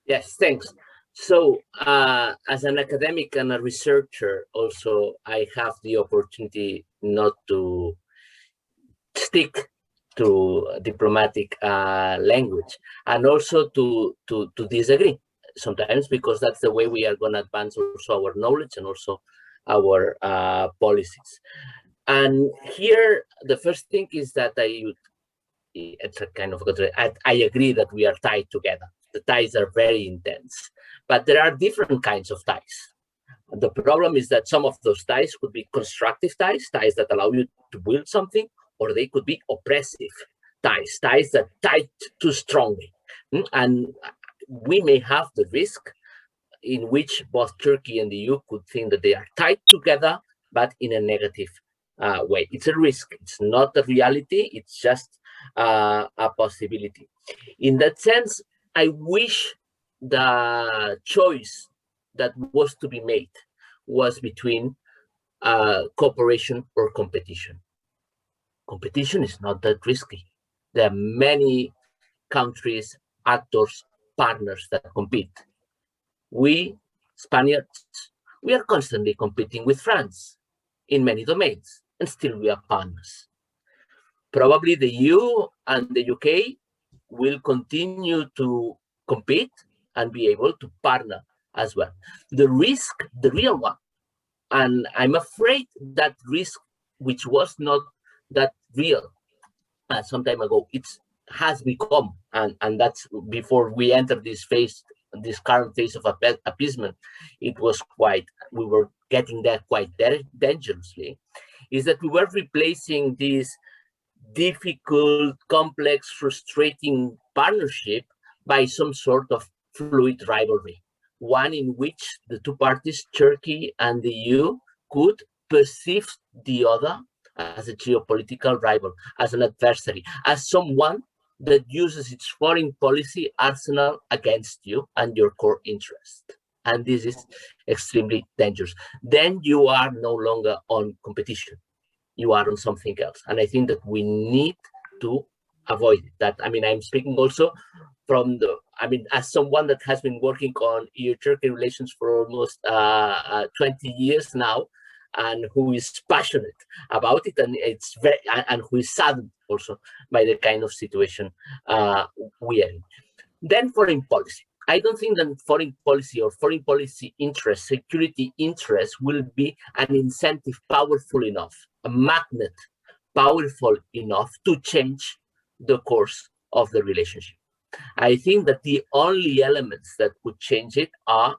Yes, thanks. So, as an academic and a researcher, also, I have the opportunity not to stick to diplomatic language, and also to disagree sometimes, because that's the way we are going to advance also our knowledge and also our policies. And here, the first thing is that it's a kind of, I agree that we are tied together. The ties are very intense, but there are different kinds of ties. The problem is that some of those ties could be constructive ties, ties that allow you to build something, or they could be oppressive ties, ties that tie too strongly. And we may have the risk in which both Turkey and the EU could think that they are tied together, but in a negative way. It's a risk. It's not a reality. It's just a possibility. In that sense, I wish the choice that was to be made was between cooperation or competition. Competition is not that risky. There are many countries, actors, partners that compete. We, Spaniards, we are constantly competing with France in many domains, and still we are partners. Probably the EU and the UK will continue to compete and be able to partner as well. The risk, the real one, and I'm afraid that risk, which was not that real some time ago, it has become, and that's before we enter this phase, this current phase of appeasement, it was quite, we were getting there quite dangerously, is that we were replacing this difficult, complex, frustrating partnership by some sort of fluid rivalry, one in which the two parties, Turkey and the EU, could perceive the other as a geopolitical rival, as an adversary, as someone that uses its foreign policy arsenal against you and your core interest. And this is extremely dangerous. Then you are no longer on competition. You are on something else. And I think that we need to avoid that. I mean, I'm speaking also from as someone that has been working on EU-Turkey relations for almost 20 years now, and who is passionate about it, and who is saddened also by the kind of situation we are in. Then foreign policy. I don't think that foreign policy or foreign policy interest, security interest, will be an incentive powerful enough, a magnet powerful enough to change the course of the relationship. I think that the only elements that could change it are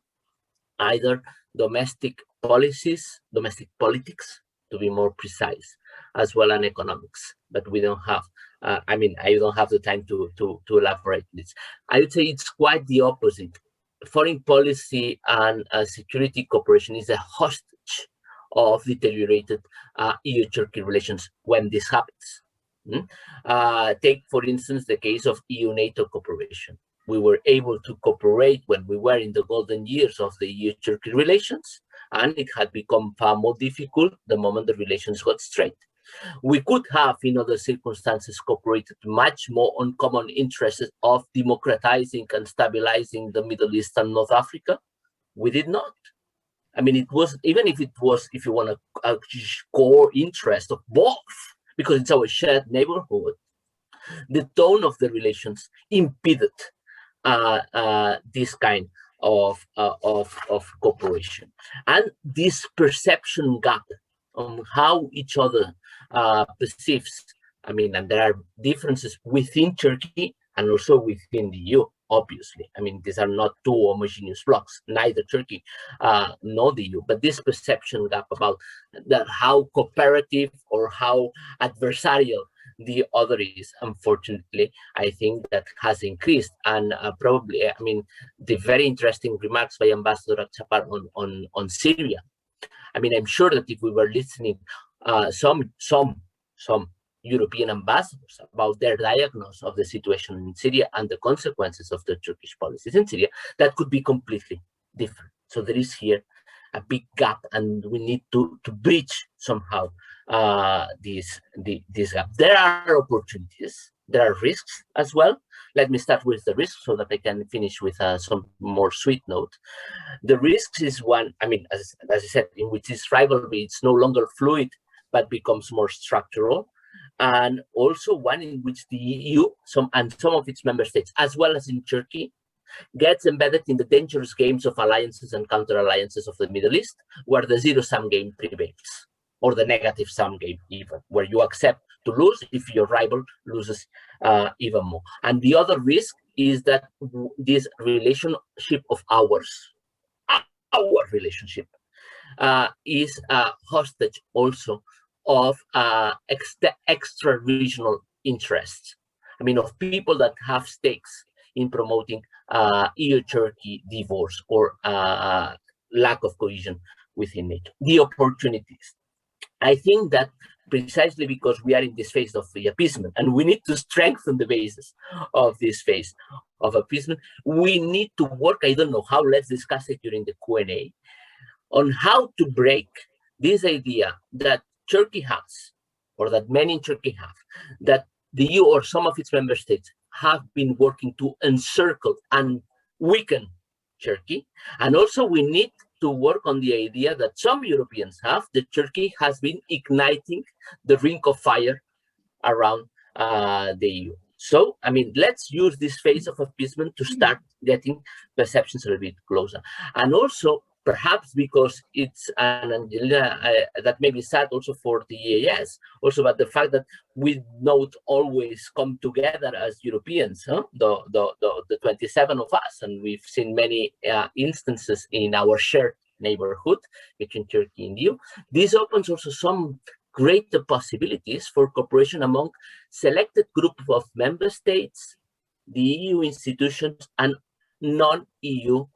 either domestic policies, domestic politics, to be more precise, as well as economics. But we don't have, I don't have the time to elaborate this. I would say it's quite the opposite. Foreign policy and security cooperation is a hostage of deteriorated EU-Turkey relations when this happens. Take, for instance, the case of EU-NATO cooperation. We were able to cooperate when we were in the golden years of the EU-Turkey relations, and it had become far more difficult the moment the relations got strained. We could have, in other circumstances, cooperated much more on common interests of democratizing and stabilizing the Middle East and North Africa. We did not. I mean, it was, even if it was, if you want, a core interest of both, because it's our shared neighborhood, the tone of the relations impeded this kind of cooperation. And this perception gap on how each other perceives, and there are differences within Turkey and also within the EU, obviously. These are not two homogeneous blocks, neither Turkey nor the EU, but this perception gap about how cooperative or how adversarial the other is, unfortunately, I think that has increased. And probably, the very interesting remarks by Ambassador Akçapar on Syria. I'm sure that if we were listening some European ambassadors about their diagnosis of the situation in Syria and the consequences of the Turkish policies in Syria, that could be completely different. So there is here a big gap, and we need to bridge somehow this gap. There are opportunities. there are risks as well. Let me start with the risks so that I can finish with some more sweet note. The risks is one, I mean, as I said, in which this rivalry, it's no longer fluid, but becomes more structural. And also one in which the EU, some of its member states, as well as in Turkey, gets embedded in the dangerous games of alliances and counter-alliances of the Middle East, where the zero-sum game prevails, or the negative-sum game even, where you accept to lose if your rival loses even more. And the other risk is that this relationship of ours, our relationship, is a hostage also of extra-regional interests. I mean, of people that have stakes in promoting EU-Turkey divorce or lack of cohesion within it. The opportunities. I think that precisely because we are in this phase of the appeasement, and we need to strengthen the basis of this phase of appeasement, we need to work, I don't know how, let's discuss it during the Q&A, on how to break this idea that Turkey has, or that many in Turkey have, that the EU or some of its member states have been working to encircle and weaken Turkey. And also we need to work on the idea that some Europeans have, that Turkey has been igniting the ring of fire around the EU. So, I mean, let's use this phase of appeasement to start getting perceptions a little bit closer. And also, perhaps because it's an Angelina that may be sad also for the EAS, also about the fact that we don't always come together as Europeans, huh? the 27 of us, and we've seen many instances in our shared neighborhood between Turkey and EU. This opens also some greater possibilities for cooperation among selected group of member states, the EU institutions, and non-EU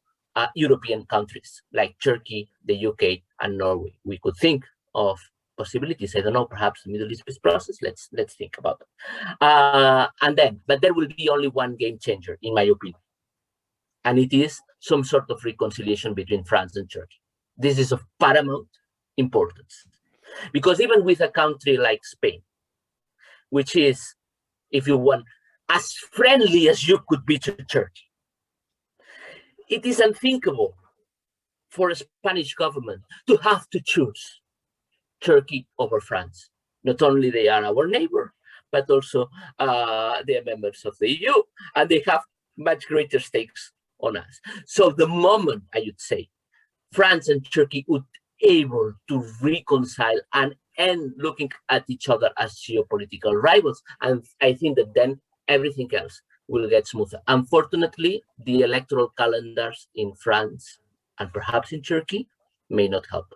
European countries like Turkey, the UK, and Norway. We could think of possibilities. I don't know, perhaps the Middle East peace process. Let's think about it. But there will be only one game changer, in my opinion, and it is some sort of reconciliation between France and Turkey. This is of paramount importance, because even with a country like Spain, which is, if you want, as friendly as you could be to Turkey, it is unthinkable for a Spanish government to have to choose Turkey over France. Not only they are our neighbor, but also they are members of the EU, and they have much greater stakes on us. So the moment, I would say, France and Turkey would be able to reconcile and end looking at each other as geopolitical rivals, and I think that then everything else will get smoother. Unfortunately, the electoral calendars in France and perhaps in Turkey may not help.